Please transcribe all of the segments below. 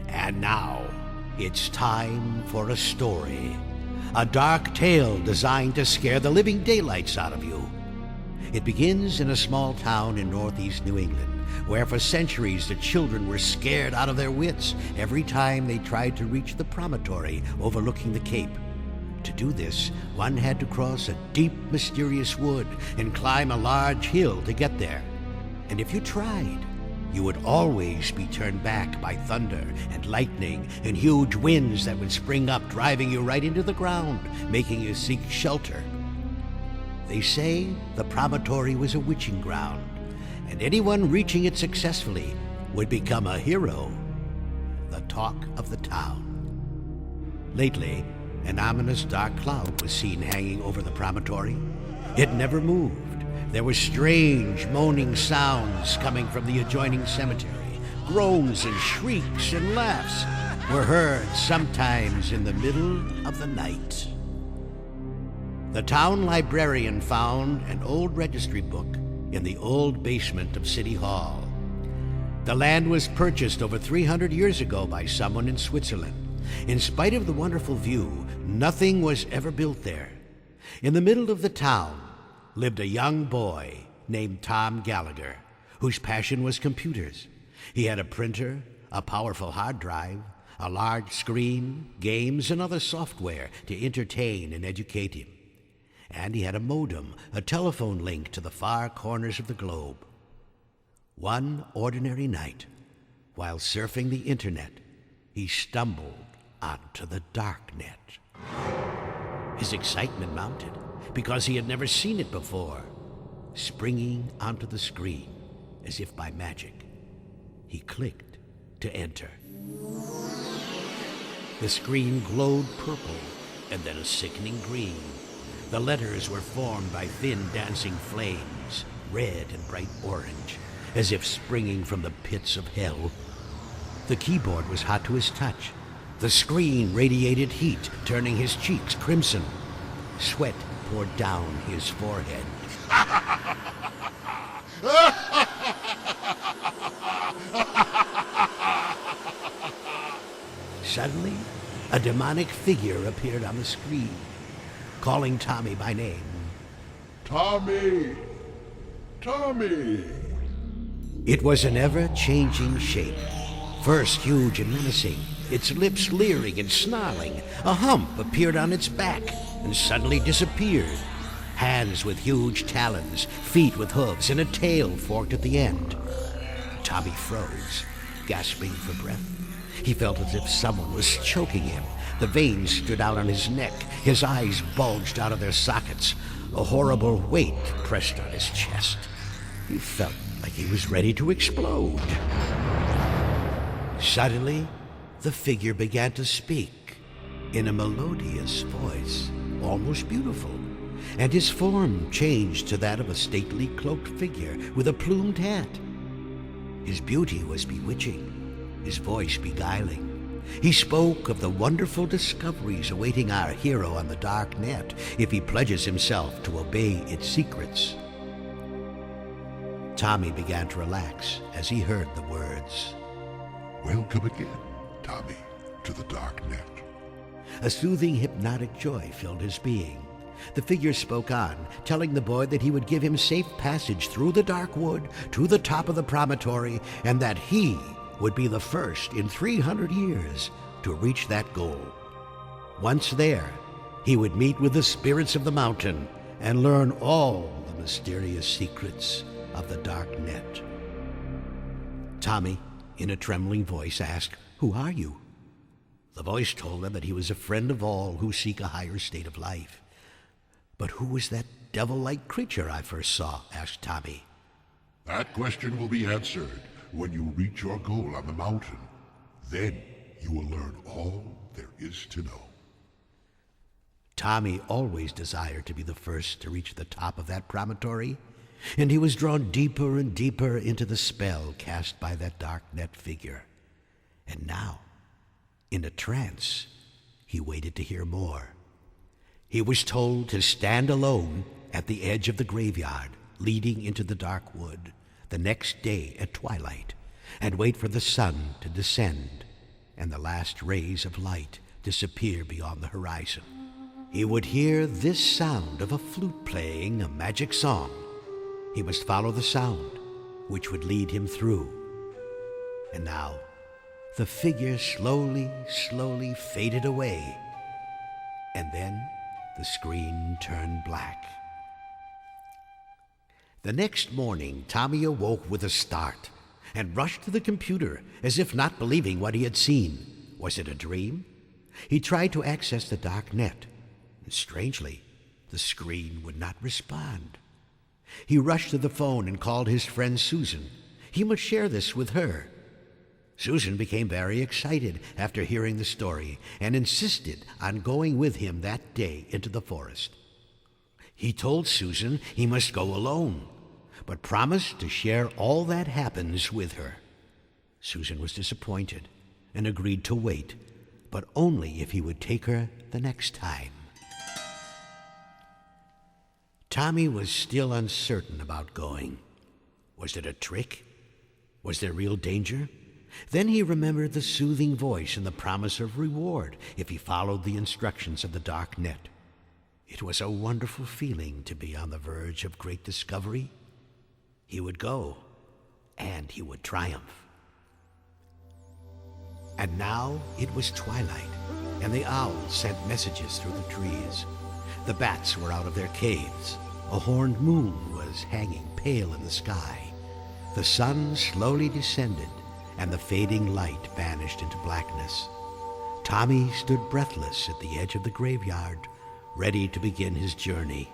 And now, it's time for a story. A dark tale designed to scare the living daylights out of you. It begins in a small town in northeast New England, where for centuries the children were scared out of their wits every time they tried to reach the promontory overlooking the cape. To do this, one had to cross a deep, mysterious wood and climb a large hill to get there. And if you tried, you would always be turned back by thunder and lightning and huge winds that would spring up, driving you right into the ground, making you seek shelter. They say the promontory was a witching ground, and anyone reaching it successfully would become a hero, the talk of the town. Lately, an ominous dark cloud was seen hanging over the promontory. It never moved. There were strange moaning sounds coming from the adjoining cemetery. Groans and shrieks and laughs were heard sometimes in the middle of the night. The town librarian found an old registry book in the old basement of City Hall. The land was purchased over 300 years ago by someone in Switzerland. In spite of the wonderful view, nothing was ever built there. In the middle of the town lived a young boy named Tom Gallagher, whose passion was computers. He had a printer, a powerful hard drive, a large screen, games, and other software to entertain and educate him. And he had a modem, a telephone link to the far corners of the globe. One ordinary night, while surfing the internet, he stumbled onto the darknet. His excitement mounted because he had never seen it before. Springing onto the screen as if by magic, he clicked to enter. The screen glowed purple and then a sickening green. The letters were formed by thin dancing flames, red and bright orange, as if springing from the pits of hell. The keyboard was hot to his touch. The screen radiated heat, turning his cheeks crimson. Sweat poured down his forehead. Suddenly, a demonic figure appeared on the screen, calling Tommy by name. Tommy! Tommy! It was an ever-changing shape. First huge and menacing, its lips leering and snarling. A hump appeared on its back and suddenly disappeared. Hands with huge talons, feet with hooves, and a tail forked at the end. Tommy froze, gasping for breath. He felt as if someone was choking him. The veins stood out on his neck. His eyes bulged out of their sockets. A horrible weight pressed on his chest. He felt like he was ready to explode. Suddenly, the figure began to speak in a melodious voice, almost beautiful, and his form changed to that of a stately cloaked figure with a plumed hat. His beauty was bewitching, his voice beguiling. He spoke of the wonderful discoveries awaiting our hero on the dark net if he pledges himself to obey its secrets. Tommy began to relax as he heard the words. Welcome again, Tommy, to the dark net. A soothing, hypnotic joy filled his being. The figure spoke on, telling the boy that he would give him safe passage through the dark wood to the top of the promontory, and that he would be the first in 300 years to reach that goal. Once there, he would meet with the spirits of the mountain and learn all the mysterious secrets of the dark net. Tommy, in a trembling voice, asked, "Who are you?" The voice told him that he was a friend of all who seek a higher state of life. "But who was that devil-like creature I first saw?" asked Tommy. That question will be answered when you reach your goal on the mountain. Then you will learn all there is to know. Tommy always desired to be the first to reach the top of that promontory, and he was drawn deeper and deeper into the spell cast by that dark net figure. And now, in a trance, he waited to hear more. He was told to stand alone at the edge of the graveyard leading into the dark wood the next day at twilight and wait for the sun to descend and the last rays of light disappear beyond the horizon, he would hear this sound of a flute playing a magic song. He must follow the sound, which would lead him through. And now, the figure slowly faded away, and then the screen turned black. The next morning, Tommy awoke with a start and rushed to the computer as if not believing what he had seen. Was it a dream? He tried to access the dark net. Strangely, the screen would not respond. He rushed to the phone and called his friend Susan. He must share this with her. Susan became very excited after hearing the story and insisted on going with him that day into the forest. He told Susan he must go alone, but promised to share all that happens with her. Susan was disappointed and agreed to wait, but only if he would take her the next time. Tommy was still uncertain about going. Was it a trick? Was there real danger? Then he remembered the soothing voice and the promise of reward if he followed the instructions of the dark net. It was a wonderful feeling to be on the verge of great discovery. He would go, and he would triumph. And now it was twilight, and the owls sent messages through the trees. The bats were out of their caves. A horned moon was hanging pale in the sky. The sun slowly descended, and the fading light vanished into blackness. Tommy stood breathless at the edge of the graveyard, ready to begin his journey.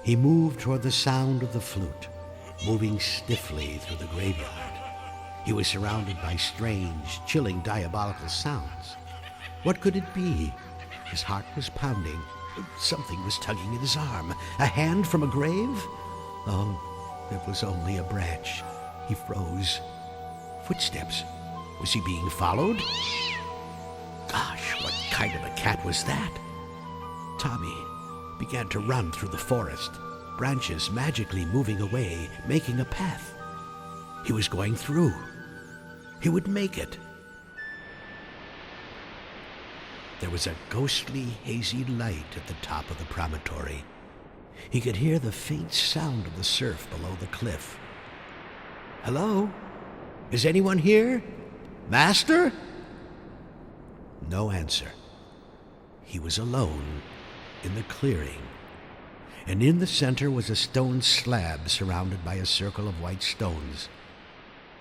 He moved toward the sound of the flute, moving stiffly through the graveyard. He was surrounded by strange, chilling, diabolical sounds. What could it be? His heart was pounding. Something was tugging at his arm. A hand from a grave? Oh, it was only a branch. He froze. Footsteps. Was he being followed? Gosh, what kind of a cat was that? Tommy began to run through the forest, branches magically moving away, making a path. He was going through. He would make it. There was a ghostly, hazy light at the top of the promontory. He could hear the faint sound of the surf below the cliff. Hello? Is anyone here? Master? No answer. He was alone in the clearing, and in the center was a stone slab surrounded by a circle of white stones.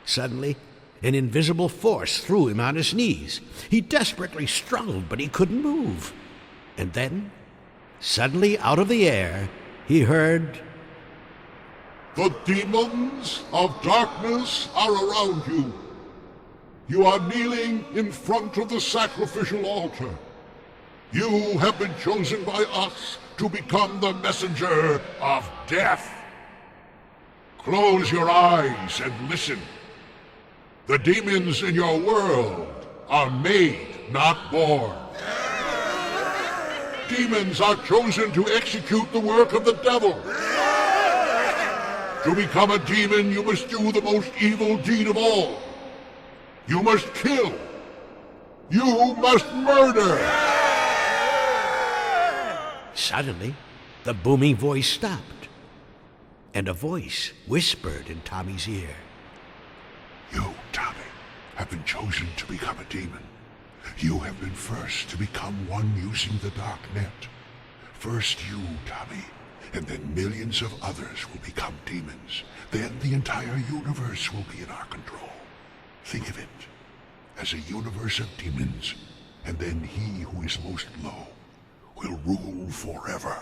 Suddenly, an invisible force threw him on his knees. He desperately struggled, but he couldn't move. And then, suddenly out of the air, he heard, The demons of darkness are around you. You are kneeling in front of the sacrificial altar. You have been chosen by us to become the messenger of death. Close your eyes and listen. The demons in your world are made, not born. Demons are chosen to execute the work of the devil. To become a demon, you must do the most evil deed of all. You must kill. You must murder. Suddenly, the booming voice stopped, and a voice whispered in Tommy's ear. You, Tommy, have been chosen to become a demon. You have been first to become one using the dark net. First you, Tommy, and then millions of others will become demons. Then the entire universe will be in our control. Think of it as a universe of demons, and then he who is most low will rule forever.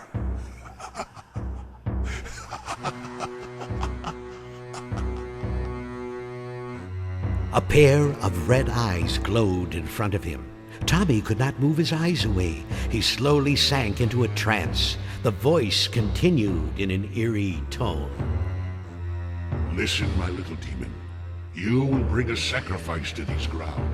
A pair of red eyes glowed in front of him. Tommy could not move his eyes away. He slowly sank into a trance. The voice continued in an eerie tone. Listen, my little demon. You will bring a sacrifice to these grounds.